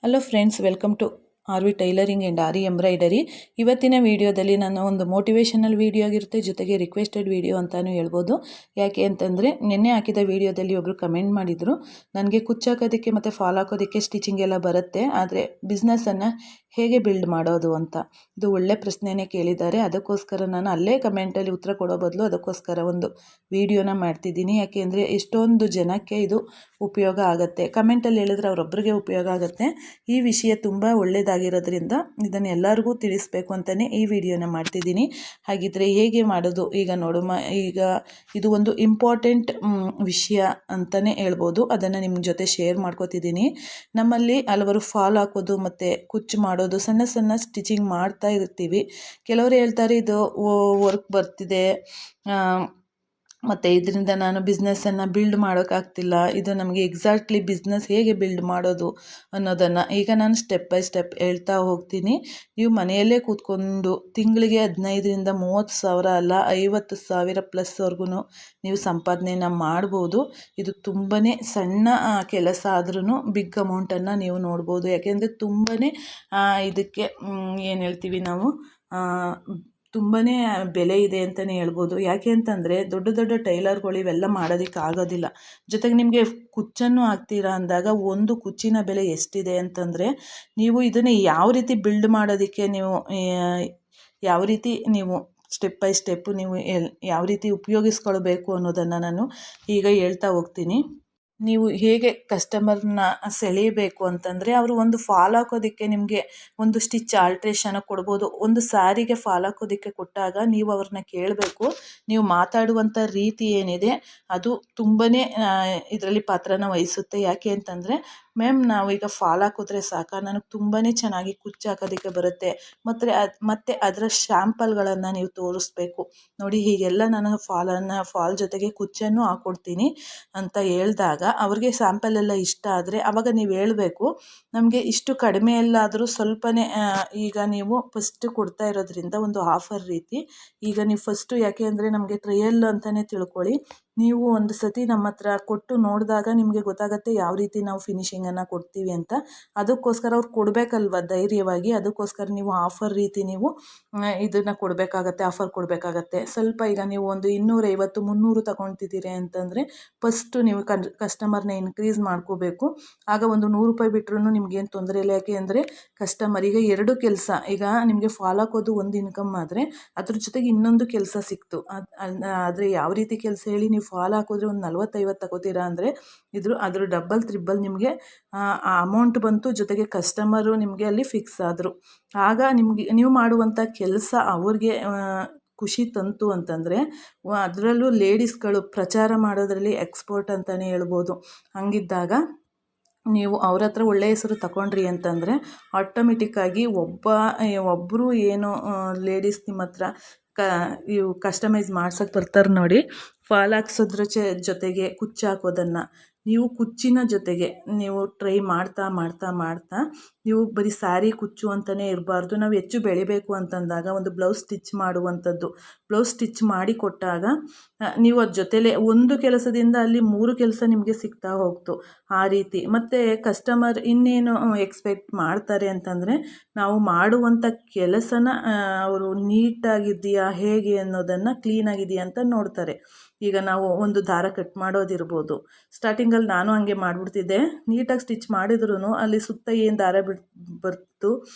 Hello friends, welcome to R V tailoring and aari embroidery. ಇವತ್ತಿನ ವಿಡಿಯೋದಲ್ಲಿ ನಾನು ಒಂದು ಮೋಟಿವೇಶನಲ್ ವಿಡಿಯೋ ಆಗಿರುತ್ತೆ, ಜೊತೆಗೆ ರಿಕ್ವೆಸ್ಟೆಡ್ ವಿಡಿಯೋ ಅಂತಲೂ ಹೇಳ್ಬೋದು. ಯಾಕೆ ಅಂತಂದರೆ ನಿನ್ನೆ ಹಾಕಿದ ವಿಡಿಯೋದಲ್ಲಿ ಒಬ್ಬರು ಕಮೆಂಟ್ ಮಾಡಿದರು, ನನಗೆ ಕುಚ್ಚಾಕೋದಕ್ಕೆ ಮತ್ತು ಫಾಲ್ ಹಾಕೋದಕ್ಕೆ ಸ್ಟಿಚಿಂಗ್ ಎಲ್ಲ ಬರುತ್ತೆ, ಆದರೆ ಬಿಸ್ನೆಸ್ಸನ್ನು ಹೇಗೆ ಬಿಲ್ಡ್ ಮಾಡೋದು ಅಂತ. ಇದು ಒಳ್ಳೆ ಪ್ರಶ್ನೆನೇ ಕೇಳಿದ್ದಾರೆ. ಅದಕ್ಕೋಸ್ಕರ ನಾನು ಅಲ್ಲೇ ಕಮೆಂಟಲ್ಲಿ ಉತ್ತರ ಕೊಡೋ ಬದಲು ಅದಕ್ಕೋಸ್ಕರ ಒಂದು ವಿಡಿಯೋನ ಮಾಡ್ತಿದ್ದೀನಿ. ಯಾಕೆ ಅಂದರೆ ಎಷ್ಟೊಂದು ಜನಕ್ಕೆ ಇದು ಉಪಯೋಗ ಆಗುತ್ತೆ. ಕಮೆಂಟಲ್ಲಿ ಹೇಳಿದ್ರೆ ಅವರೊಬ್ಬರಿಗೆ ಉಪಯೋಗ ಆಗುತ್ತೆ. ಈ ವಿಷಯ ತುಂಬ ಒಳ್ಳೆಯದಾಗಿರೋದ್ರಿಂದ ಇದನ್ನು ಎಲ್ಲರಿಗೂ ತಿಳಿಸ್ಬೇಕು ಅಂತಲೇ ಈ ವಿಡಿಯೋನ ಮಾಡ್ತಿದ್ದೀನಿ. ಹಾಗಿದ್ರೆ ಹೇಗೆ ಮಾಡೋದು ಈಗ ನೋಡುಮ. ಈಗ ಇದು ಒಂದು ಇಂಪಾರ್ಟೆಂಟ್ ವಿಷಯ ಅಂತಲೇ ಹೇಳ್ಬೋದು. ಅದನ್ನು ನಿಮ್ಮ ಜೊತೆ ಶೇರ್ ಮಾಡ್ಕೋತಿದ್ದೀನಿ. ನಮ್ಮಲ್ಲಿ ಹಲವರು ಫಾಲ್ ಹಾಕೋದು ಮತ್ತು ಕುಚ್ಚು ಮಾಡೋದು, ಸಣ್ಣ ಸಣ್ಣ ಸ್ಟಿಚಿಂಗ್ ಮಾಡ್ತಾ ಇರ್ತೀವಿ. ಕೆಲವರು ಹೇಳ್ತಾರೆ ಇದು ವರ್ಕ್ ಬರ್ತಿದೆ ಮತ್ತು ಇದರಿಂದ ನಾನು ಬಿಸ್ನೆಸ್ಸನ್ನು ಬಿಲ್ಡ್ ಮಾಡೋಕ್ಕಾಗ್ತಿಲ್ಲ, ಇದು ನಮಗೆ ಎಕ್ಸಾಕ್ಟ್ಲಿ ಬಿಸ್ನೆಸ್ ಹೇಗೆ ಬಿಲ್ಡ್ ಮಾಡೋದು ಅನ್ನೋದನ್ನು ಈಗ ನಾನು ಸ್ಟೆಪ್ ಬೈ ಸ್ಟೆಪ್ ಹೇಳ್ತಾ ಹೋಗ್ತೀನಿ. ನೀವು ಮನೆಯಲ್ಲೇ ಕೂತ್ಕೊಂಡು ತಿಂಗಳಿಗೆ 15ರಿಂದ 30 ಸಾವಿರ ಅಲ್ಲ 50,000 ಪ್ಲಸ್ವರೆಗೂ ನೀವು ಸಂಪಾದನೆಯನ್ನು ಮಾಡ್ಬೋದು. ಇದು ತುಂಬಾ ಸಣ್ಣ ಕೆಲಸ ಆದ್ರೂ ಬಿಗ್ ಅಮೌಂಟನ್ನು ನೀವು ನೋಡ್ಬೋದು. ಯಾಕೆಂದರೆ ತುಂಬಾ ಇದಕ್ಕೆ ಏನು ಹೇಳ್ತೀವಿ ನಾವು, ತುಂಬಾ ಬೆಲೆ ಇದೆ ಅಂತಲೇ ಹೇಳ್ಬೋದು. ಯಾಕೆ ಅಂತಂದರೆ ದೊಡ್ಡ ದೊಡ್ಡ ಟೈಲರ್ಗಳು ಇವೆಲ್ಲ ಮಾಡೋದಕ್ಕೆ ಆಗೋದಿಲ್ಲ. ಜೊತೆಗೆ ನಿಮಗೆ ಕುಚ್ಚನ್ನು ಹಾಕ್ತೀರಾ ಅಂದಾಗ ಒಂದು ಕುಚ್ಚಿನ ಬೆಲೆ ಎಷ್ಟಿದೆ ಅಂತಂದರೆ, ನೀವು ಇದನ್ನು ಯಾವ ರೀತಿ ಬಿಲ್ಡ್ ಮಾಡೋದಕ್ಕೆ ಯಾವ ರೀತಿ ನೀವು ಸ್ಟೆಪ್ ಬೈ ಸ್ಟೆಪ್ಪು ನೀವು ಯಾವ ರೀತಿ ಉಪಯೋಗಿಸ್ಕೊಳ್ಬೇಕು ಅನ್ನೋದನ್ನು ನಾನು ಈಗ ಹೇಳ್ತಾ ಹೋಗ್ತೀನಿ. ನೀವು ಹೇಗೆ ಕಸ್ಟಮರ್ನ ಸೆಳೀಬೇಕು ಅಂತಂದರೆ, ಅವರು ಒಂದು ಫಾಲ್ ಹಾಕೋದಕ್ಕೆ ನಿಮಗೆ ಒಂದು ಸ್ಟಿಚ್ ಆಲ್ಟ್ರೇಷನ್ ಕೊಡ್ಬೋದು. ಒಂದು ಸ್ಯಾರಿಗೆ ಫಾಲ್ ಹಾಕೋದಕ್ಕೆ ಕೊಟ್ಟಾಗ ನೀವು ಅವ್ರನ್ನ ಕೇಳಬೇಕು, ನೀವು ಮಾತಾಡುವಂಥ ರೀತಿ ಏನಿದೆ ಅದು ತುಂಬಾ ಇದರಲ್ಲಿ ಪಾತ್ರನ ವಹಿಸುತ್ತೆ. ಯಾಕೆ ಅಂತಂದರೆ, ಮ್ಯಾಮ್ ನಾವೀಗ ಫಾಲ್ ಹಾಕಿದ್ರೆ ಸಾಕ, ನನಗೆ ತುಂಬಾ ಚೆನ್ನಾಗಿ ಕುಚ್ಚು ಹಾಕೋದಕ್ಕೆ ಬರುತ್ತೆ, ಮತ್ತು ಅದರ ಶ್ಯಾಂಪಲ್ಗಳನ್ನು ನೀವು ತೋರಿಸ್ಬೇಕು. ನೋಡಿ ಹೀಗೆಲ್ಲ ನಾನು ಫಾಲ್ ಜೊತೆಗೆ ಕುಚ್ಚನ್ನು ಹಾಕ್ಕೊಡ್ತೀನಿ ಅಂತ ಹೇಳಿದಾಗ ಅವ್ರಿಗೆ ಸ್ಯಾಂಪಲ್ ಎಲ್ಲ ಇಷ್ಟ ಆದರೆ ಆವಾಗ ನೀವು ಹೇಳಬೇಕು, ನಮಗೆ ಇಷ್ಟು ಕಡಿಮೆಯಲ್ಲಾದರೂ ಸ್ವಲ್ಪನೇ ಈಗ ನೀವು ಫಸ್ಟ್ ಕೊಡ್ತಾ ಇರೋದ್ರಿಂದ ಒಂದು ಆಫರ್ ರೀತಿ ಈಗ ನೀವು ಫಸ್ಟು, ಯಾಕೆ ಅಂದರೆ ನಮಗೆ ಟ್ರಯಲ್ ಅಂತಲೇ ತಿಳ್ಕೊಳ್ಳಿ. ನೀವು ಒಂದು ಸತಿ ನಮ್ಮ ಹತ್ರ ಕೊಟ್ಟು ನೋಡಿದಾಗ ನಿಮಗೆ ಗೊತ್ತಾಗುತ್ತೆ ಯಾವ ರೀತಿ ನಾವು ಫಿನಿಶಿಂಗನ್ನು ಕೊಡ್ತೀವಿ ಅಂತ. ಅದಕ್ಕೋಸ್ಕರ ಅವ್ರು ಕೊಡಬೇಕಲ್ವ ಧೈರ್ಯವಾಗಿ, ಅದಕ್ಕೋಸ್ಕರ ನೀವು ಆಫರ್ ರೀತಿ ನೀವು ಇದನ್ನು ಕೊಡಬೇಕಾಗತ್ತೆ, ಆಫರ್ ಕೊಡಬೇಕಾಗತ್ತೆ. ಸ್ವಲ್ಪ ಈಗ ನೀವು ಒಂದು 250, 300 ತಗೊತಿದ್ದೀರಿ ಅಂತಂದರೆ ಫಸ್ಟು ನೀವು ಕಸ್ಟಮರ್ನ ಇನ್ಕ್ರೀಸ್ ಮಾಡ್ಕೋಬೇಕು. ಆಗ ಒಂದು 100 ರೂಪಾಯಿ ಬಿಟ್ರೂ ನಿಮಗೇನು ತೊಂದರೆ ಇಲ್ಲ. ಯಾಕೆ ಅಂದರೆ ಕಸ್ಟಮರಿಗೆ ಎರಡು ಕೆಲಸ, ಈಗ ನಿಮಗೆ ಫಾಲ್ ಹಾಕೋದು ಒಂದು ಇನ್ಕಮ್ ಆದರೆ ಅದ್ರ ಜೊತೆಗೆ ಇನ್ನೊಂದು ಕೆಲಸ ಸಿಕ್ತು. ಆದರೆ ಯಾವ ರೀತಿ ಕೆಲಸ ಹೇಳಿ, ನೀವು ಫಾಲ್ ಹಾಕಿದ್ರೆ ಒಂದು 40-50 ತಗೋತೀರಾ ಅಂದರೆ ಅದ್ರ ಡಬಲ್ ತ್ರಿಬಲ್ ನಿಮಗೆ ಆ ಅಮೌಂಟ್ ಬಂತು, ಜೊತೆಗೆ ಕಸ್ಟಮರು ನಿಮಗೆ ಅಲ್ಲಿ ಫಿಕ್ಸ್ ಆದರು. ಆಗ ನೀವು ಮಾಡುವಂಥ ಕೆಲಸ ಅವ್ರಿಗೆ ಖುಷಿ ತಂತು ಅಂತಂದರೆ, ಅದರಲ್ಲೂ ಲೇಡೀಸ್ಗಳು ಪ್ರಚಾರ ಮಾಡೋದ್ರಲ್ಲಿ ಎಕ್ಸ್ಪರ್ಟ್ ಅಂತಲೇ ಹೇಳ್ಬೋದು. ಹಂಗಿದ್ದಾಗ ನೀವು ಅವ್ರ ಹತ್ರ ಒಳ್ಳೆಯ ಹೆಸರು ತಗೊಂಡ್ರಿ ಅಂತಂದರೆ ಆಟೋಮೆಟಿಕ್ಕಾಗಿ ಒಬ್ಬರು ಏನು ಲೇಡೀಸ್ ನಿಮ್ಮ ಹತ್ರ ಇವು ಕಸ್ಟಮೈಸ್ ಮಾಡ್ಸೋಕ್ಕೆ ಬರ್ತಾರೆ ನೋಡಿ, ಫಾಲ್ ಹಾಕ್ಸೋದ್ರ ಜೊತೆಗೆ ಕುಚ್ಚು ಹಾಕೋದನ್ನು ನೀವು ಕುಚ್ಚಿನ ಜೊತೆಗೆ ನೀವು ಟ್ರೈ ಮಾಡ್ತಾ ಮಾಡ್ತಾ ಮಾಡ್ತಾ ನೀವು ಬರೀ ಸ್ಯಾರಿ ಕುಚ್ಚು ಅಂತಲೇ ಇರಬಾರ್ದು. ನಾವು ಹೆಚ್ಚು ಬೆಳಿಬೇಕು ಅಂತಂದಾಗ ಒಂದು ಬ್ಲೌಸ್ ಸ್ಟಿಚ್ ಮಾಡುವಂಥದ್ದು, ಬ್ಲೌಸ್ ಸ್ಟಿಚ್ ಮಾಡಿ ಕೊಟ್ಟಾಗ ನೀವು ಅದ್ರ ಜೊತೆಲೇ ಒಂದು ಕೆಲಸದಿಂದ ಅಲ್ಲಿ 3 ಕೆಲಸ ನಿಮಗೆ ಸಿಗ್ತಾ ಹೋಗ್ತು ಆ ರೀತಿ. ಮತ್ತು ಕಸ್ಟಮರ್ ಇನ್ನೇನು ಎಕ್ಸ್ಪೆಕ್ಟ್ ಮಾಡ್ತಾರೆ ಅಂತಂದರೆ, ನಾವು ಮಾಡುವಂಥ ಕೆಲಸನ ಅವರು ನೀಟಾಗಿದೆಯಾ ಹೇಗೆ ಅನ್ನೋದನ್ನು ಕ್ಲೀನಾಗಿದೆಯಾ ಅಂತ ನೋಡ್ತಾರೆ. ಈಗ ನಾವು ಒಂದು ದಾರ ಕಟ್ ಮಾಡೋದಿರ್ಬೋದು, ಸ್ಟಾರ್ಟಿಂಗಲ್ಲಿ ನಾನು ಹಂಗೆ ಮಾಡಿಬಿಡ್ತಿದ್ದೆ. ನೀಟಾಗಿ ಸ್ಟಿಚ್ ಮಾಡಿದ್ರೂ ಅಲ್ಲಿ ಸುತ್ತ ಏನು ದಾರ ಬರ್ತು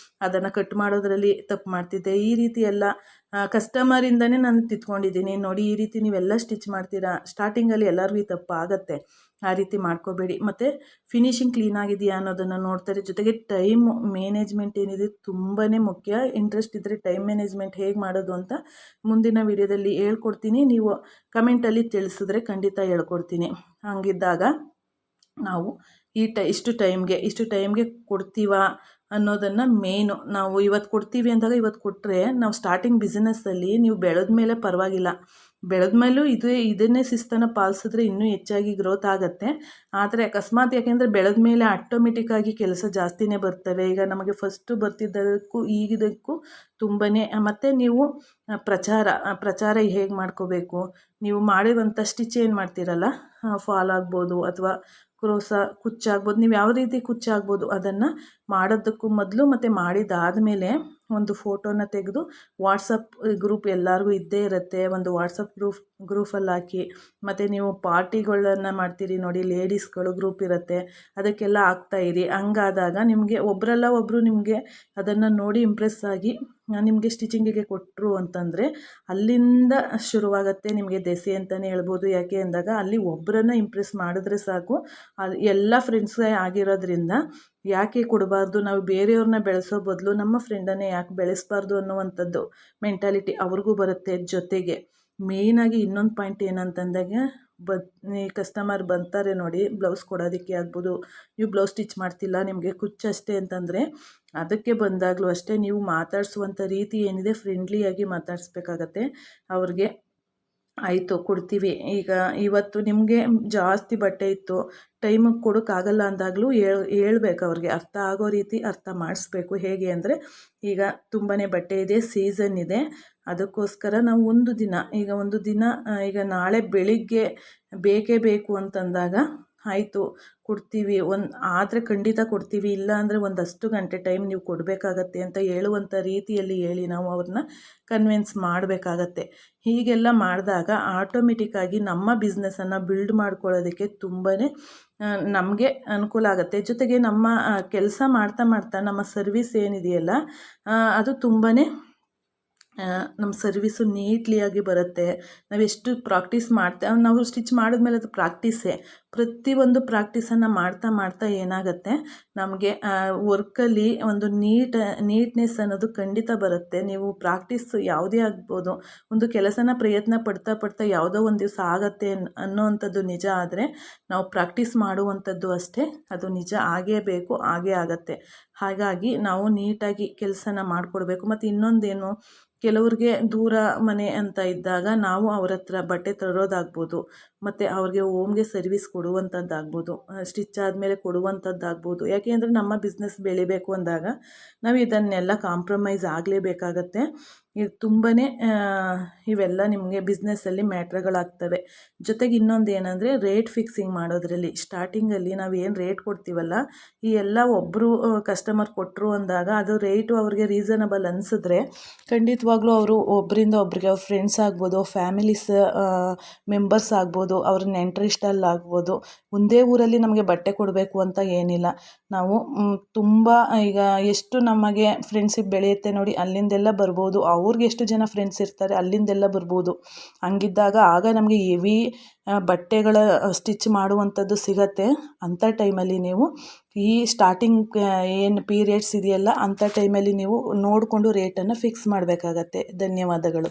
ಅದನ್ನು ಕಟ್ ಮಾಡೋದ್ರಲ್ಲಿ ತಪ್ಪು ಮಾಡ್ತಿದ್ದೆ. ಈ ರೀತಿ ಎಲ್ಲ ಕಸ್ಟಮರಿಂದನೇ ನಾನು ತಿದ್ಕೊಂಡಿದ್ದೀನಿ. ನೋಡಿ ಈ ರೀತಿ ನೀವೆಲ್ಲ ಸ್ಟಿಚ್ ಮಾಡ್ತೀರಾ, ಸ್ಟಾರ್ಟಿಂಗಲ್ಲಿ ಎಲ್ಲರಿಗೂ ಈ ತಪ್ಪು ಆಗುತ್ತೆ, ಆ ರೀತಿ ಮಾಡ್ಕೋಬೇಡಿ. ಮತ್ತು ಫಿನಿಶಿಂಗ್ ಕ್ಲೀನಾಗಿದೆಯಾ ಅನ್ನೋದನ್ನು ನೋಡ್ತಾರೆ. ಜೊತೆಗೆ ಟೈಮ್ ಮ್ಯಾನೇಜ್ಮೆಂಟ್ ಏನಿದೆ ತುಂಬಾ ಮುಖ್ಯ. ಇಂಟ್ರೆಸ್ಟ್ ಇದ್ದರೆ ಟೈಮ್ ಮ್ಯಾನೇಜ್ಮೆಂಟ್ ಹೇಗೆ ಮಾಡೋದು ಅಂತ ಮುಂದಿನ ವಿಡಿಯೋದಲ್ಲಿ ಹೇಳ್ಕೊಡ್ತೀನಿ. ನೀವು ಕಮೆಂಟಲ್ಲಿ ತಿಳಿಸಿದ್ರೆ ಖಂಡಿತ ಹೇಳ್ಕೊಡ್ತೀನಿ. ಹಂಗಿದ್ದಾಗ ನಾವು ಇಷ್ಟು ಟೈಮ್ಗೆ ಕೊಡ್ತೀವಾ ಅನ್ನೋದನ್ನು ಮೇಯ್ನು. ನಾವು ಇವತ್ತು ಕೊಡ್ತೀವಿ ಅಂದಾಗ ಇವತ್ತು ಕೊಟ್ಟರೆ ನಾವು ಸ್ಟಾರ್ಟಿಂಗ್ ಬಿಸ್ನೆಸ್ಸಲ್ಲಿ ನೀವು ಬೆಳೆದ ಮೇಲೆ ಪರವಾಗಿಲ್ಲ, ಬೆಳೆದ ಮೇಲೂ ಇದನ್ನೇ ಶಿಸ್ತನ್ನು ಪಾಲಿಸಿದ್ರೆ ಇನ್ನೂ ಹೆಚ್ಚಾಗಿ ಗ್ರೋತ್ ಆಗುತ್ತೆ. ಆದರೆ ಅಕಸ್ಮಾತ್, ಯಾಕೆಂದರೆ ಬೆಳೆದ ಮೇಲೆ ಆಟೋಮೆಟಿಕ್ಕಾಗಿ ಕೆಲಸ ಜಾಸ್ತಿನೇ ಬರ್ತವೆ. ಈಗ ನಮಗೆ ಫಸ್ಟು ಬರ್ತಿದ್ದದಕ್ಕೂ ಈಗಿದ್ದಕ್ಕೂ ತುಂಬಾ. ಮತ್ತು ನೀವು ಪ್ರಚಾರ ಹೇಗೆ ಮಾಡ್ಕೋಬೇಕು, ನೀವು ಮಾಡಿರುವಂಥ ಸ್ಟಿಚ್ ಏನು ಮಾಡ್ತೀರಲ್ಲ, ಫಾಲ್ ಆಗ್ಬೋದು ಅಥವಾ ಕ್ರೋಸ ಕುಚ್ಚಾಗ್ಬೋದು, ನೀವು ಯಾವ ರೀತಿ ಕುಚ್ಚಾಗ್ಬೋದು ಅದನ್ನು ಮಾಡೋದಕ್ಕೂ ಮೊದಲು ಮತ್ತು ಮಾಡಿದಾದಮೇಲೆ ಒಂದು ಫೋಟೋನ ತೆಗೆದು ವಾಟ್ಸಪ್ ಗ್ರೂಪ್ ಎಲ್ಲರಿಗೂ ಇದ್ದೇ ಇರುತ್ತೆ, ಒಂದು ವಾಟ್ಸಪ್ ಗ್ರೂಪಲ್ಲಿ ಹಾಕಿ, ಮತ್ತು ನೀವು ಪಾರ್ಟಿಗಳನ್ನು ಮಾಡ್ತೀರಿ ನೋಡಿ, ಲೇಡೀಸ್ಗಳು ಗ್ರೂಪ್ ಇರುತ್ತೆ, ಅದಕ್ಕೆಲ್ಲ ಹಾಕ್ತಾಯಿರಿ. ಹಂಗಾದಾಗ ನಿಮಗೆ ಒಬ್ಬರಲ್ಲ ಒಬ್ಬರು ನಿಮಗೆ ಅದನ್ನು ನೋಡಿ ಇಂಪ್ರೆಸ್ ಆಗಿ ನಿಮಗೆ ಸ್ಟಿಚಿಂಗಿಗೆ ಕೊಟ್ಟರು ಅಂತಂದರೆ ಅಲ್ಲಿಂದ ಶುರುವಾಗುತ್ತೆ ನಿಮಗೆ ದೆಸೆ ಅಂತಲೇ ಹೇಳ್ಬೋದು. ಯಾಕೆ ಅಂದಾಗ ಅಲ್ಲಿ ಒಬ್ಬರನ್ನ ಇಂಪ್ರೆಸ್ ಮಾಡಿದ್ರೆ ಸಾಕು, ಅಲ್ಲಿ ಎಲ್ಲ ಫ್ರೆಂಡ್ಸೇ ಆಗಿರೋದ್ರಿಂದ ಯಾಕೆ ಕೊಡಬಾರ್ದು, ನಾವು ಬೇರೆಯವ್ರನ್ನ ಬೆಳೆಸೋ ಬದಲು ನಮ್ಮ ಫ್ರೆಂಡನ್ನೇ ಯಾಕೆ ಬೆಳೆಸಬಾರ್ದು ಅನ್ನುವಂಥದ್ದು ಮೆಂಟಾಲಿಟಿ ಅವ್ರಿಗೂ ಬರುತ್ತೆ. ಜೊತೆಗೆ ಮೇಯ್ನಾಗಿ ಇನ್ನೊಂದು ಪಾಯಿಂಟ್ ಏನಂತಂದಾಗ ಈ ಕಸ್ಟಮರ್ ಬರ್ತಾರೆ ನೋಡಿ, ಬ್ಲೌಸ್ ಕೊಡೋದಕ್ಕೆ ಆಗ್ಬೋದು, ನೀವು ಬ್ಲೌಸ್ ಸ್ಟಿಚ್ ಮಾಡ್ತಿಲ್ಲ ನಿಮಗೆ ಕುಚ್ಚಷ್ಟೇ ಅಂತಂದರೆ ಅದಕ್ಕೆ ಬಂದಾಗಲೂ ಅಷ್ಟೇ ನೀವು ಮಾತಾಡಿಸುವಂಥ ರೀತಿ ಏನಿದೆ ಫ್ರೆಂಡ್ಲಿಯಾಗಿ ಮಾತಾಡಿಸ್ಬೇಕಾಗತ್ತೆ ಅವ್ರಿಗೆ. ಆಯಿತು ಕೊಡ್ತೀವಿ, ಈಗ ಇವತ್ತು ನಿಮಗೆ ಜಾಸ್ತಿ ಬಟ್ಟೆ ಇತ್ತು, ಟೈಮಿಗೆ ಕೊಡೋಕ್ಕಾಗಲ್ಲ ಅಂದಾಗಲೂ ಹೇಳ್ಬೇಕು ಅವ್ರಿಗೆ, ಅರ್ಥ ಆಗೋ ರೀತಿ ಅರ್ಥ ಮಾಡಿಸ್ಬೇಕು. ಹೇಗೆ ಅಂದರೆ ಈಗ ತುಂಬಾ ಬಟ್ಟೆ ಇದೆ, ಸೀಸನ್ ಇದೆ, ಅದಕ್ಕೋಸ್ಕರ ನಾವು ಒಂದು ದಿನ ಈಗ ನಾಳೆ ಬೆಳಿಗ್ಗೆ ಬೇಕೇ ಬೇಕು ಅಂತಂದಾಗ ಆಯಿತು ಕೊಡ್ತೀವಿ, ಆದರೆ ಖಂಡಿತ ಕೊಡ್ತೀವಿ, ಇಲ್ಲ ಅಂದರೆ ಒಂದಷ್ಟು ಗಂಟೆ ಟೈಮ್ ನೀವು ಕೊಡಬೇಕಾಗತ್ತೆ ಅಂತ ಹೇಳುವಂಥ ರೀತಿಯಲ್ಲಿ ಹೇಳಿ ನಾವು ಅವ್ರನ್ನ ಕನ್ವಿನ್ಸ್ ಮಾಡಬೇಕಾಗತ್ತೆ. ಹೀಗೆಲ್ಲ ಮಾಡಿದಾಗ ಆಟೋಮೆಟಿಕ್ಕಾಗಿ ನಮ್ಮ ಬಿಸ್ನೆಸ್ಸನ್ನು ಬಿಲ್ಡ್ ಮಾಡ್ಕೊಳ್ಳೋದಕ್ಕೆ ತುಂಬಾ ನಮಗೆ ಅನುಕೂಲ ಆಗುತ್ತೆ. ಜೊತೆಗೆ ನಮ್ಮ ಕೆಲಸ ಮಾಡ್ತಾ ನಮ್ಮ ಸರ್ವಿಸ್ ಏನಿದೆಯಲ್ಲ ಅದು ತುಂಬಾ ನಮ್ಮ ಸರ್ವಿಸು ನೀಟ್ಲಿಯಾಗಿ ಬರುತ್ತೆ. ನಾವೆಷ್ಟು ಪ್ರಾಕ್ಟೀಸ್ ನಾವು ಸ್ಟಿಚ್ ಮಾಡಿದ್ಮೇಲೆ ಅದು ಪ್ರಾಕ್ಟೀಸೇ, ಪ್ರತಿಯೊಂದು ಪ್ರಾಕ್ಟೀಸನ್ನು ಮಾಡ್ತಾ ಏನಾಗುತ್ತೆ ನಮಗೆ ವರ್ಕಲ್ಲಿ ಒಂದು ನೀಟ್ನೆಸ್ ಅನ್ನೋದು ಖಂಡಿತ ಬರುತ್ತೆ. ನೀವು ಪ್ರಾಕ್ಟೀಸ್ ಯಾವುದೇ ಆಗ್ಬೋದು, ಒಂದು ಕೆಲಸನ ಪ್ರಯತ್ನ ಪಡ್ತಾ ಯಾವುದೋ ಒಂದು ದಿವಸ ಆಗತ್ತೆ ಅನ್ನೋವಂಥದ್ದು ನಿಜ, ಆದರೆ ನಾವು ಪ್ರಾಕ್ಟೀಸ್ ಮಾಡುವಂಥದ್ದು ಅಷ್ಟೇ, ಅದು ನಿಜ ಆಗೇ ಬೇಕು, ಆಗೇ ಆಗತ್ತೆ. ಹಾಗಾಗಿ ನಾವು ನೀಟಾಗಿ ಕೆಲಸನ ಮಾಡಿಕೊಡ್ಬೇಕು. ಮತ್ತು ಇನ್ನೊಂದೇನು, ಕೆಲವ್ರಿಗೆ ದೂರ ಮನೆ ಅಂತ ಇದ್ದಾಗ ನಾವು ಅವ್ರ ಹತ್ರ ಬಟ್ಟೆ ತರೋದಾಗ್ಬೋದು, ಮತ್ತು ಅವ್ರಿಗೆ ಹೋಮ್ಗೆ ಸರ್ವಿಸ್ ಕೊಡುವಂಥದ್ದಾಗ್ಬೋದು, ಸ್ಟಿಚ್ ಆದಮೇಲೆ ಕೊಡುವಂಥದ್ದಾಗ್ಬೋದು. ಯಾಕೆ ಅಂದರೆ ನಮ್ಮ ಬಿಸ್ನೆಸ್ ಬೆಳಿಬೇಕು ಅಂದಾಗ ನಾವು ಇದನ್ನೆಲ್ಲ ಕಾಂಪ್ರಮೈಸ್ ಆಗಲೇಬೇಕಾಗತ್ತೆ. ಇದು ತುಂಬಾ ಇವೆಲ್ಲ ನಿಮಗೆ ಬಿಸ್ನೆಸ್ಸಲ್ಲಿ ಮ್ಯಾಟ್ರ್ಗಳಾಗ್ತವೆ. ಜೊತೆಗೆ ಇನ್ನೊಂದು ಏನಂದರೆ ರೇಟ್ ಫಿಕ್ಸಿಂಗ್ ಮಾಡೋದ್ರಲ್ಲಿ ಸ್ಟಾರ್ಟಿಂಗಲ್ಲಿ ನಾವು ಏನು ರೇಟ್ ಕೊಡ್ತೀವಲ್ಲ, ಈ ಎಲ್ಲ ಒಬ್ಬರು ಕಸ್ಟಮರ್ ಕೊಟ್ಟರು ಅಂದಾಗ ಅದು ರೇಟು ಅವ್ರಿಗೆ ರೀಸನಬಲ್ ಅನಿಸಿದ್ರೆ ಖಂಡಿತವಾಗ್ಲೂ ಅವರು ಒಬ್ಬರಿಂದ ಒಬ್ಬರಿಗೆ ಅವ್ರ ಫ್ರೆಂಡ್ಸ್ ಆಗ್ಬೋದು, ಫ್ಯಾಮಿಲೀಸ್ ಮೆಂಬರ್ಸ್ ಆಗ್ಬೋದು, ಅವ್ರ ನೆಂಟರಿಷ್ಟಲ್ಲಾಗ್ಬೋದು, ಒಂದೇ ಊರಲ್ಲಿ ನಮಗೆ ಬಟ್ಟೆ ಕೊಡಬೇಕು ಅಂತ ಏನಿಲ್ಲ. ನಾವು ತುಂಬ ಈಗ ಎಷ್ಟು ನಮಗೆ ಫ್ರೆಂಡ್ಶಿಪ್ ಬೆಳೆಯುತ್ತೆ ನೋಡಿ, ಅಲ್ಲಿಂದೆಲ್ಲ ಬರ್ಬೋದು, ಅವ್ರಿಗೆ ಎಷ್ಟು ಜನ ಫ್ರೆಂಡ್ಸ್ ಇರ್ತಾರೆ ಅಲ್ಲಿಂದೆಲ್ಲ ಬರ್ಬೋದು. ಹಂಗಿದ್ದಾಗ ಆಗ ನಮಗೆ ಹೆವಿ ಬಟ್ಟೆಗಳ ಸ್ಟಿಚ್ ಮಾಡುವಂಥದ್ದು ಸಿಗತ್ತೆ. ಅಂಥ ಟೈಮಲ್ಲಿ ನೀವು ಈ ಸ್ಟಾರ್ಟಿಂಗ್ ಏನು ಪೀರಿಯಡ್ಸ್ ಇದೆಯಲ್ಲ ಅಂಥ ಟೈಮಲ್ಲಿ ನೀವು ನೋಡಿಕೊಂಡು ರೇಟನ್ನು ಫಿಕ್ಸ್ ಮಾಡಬೇಕಾಗತ್ತೆ. ಧನ್ಯವಾದಗಳು.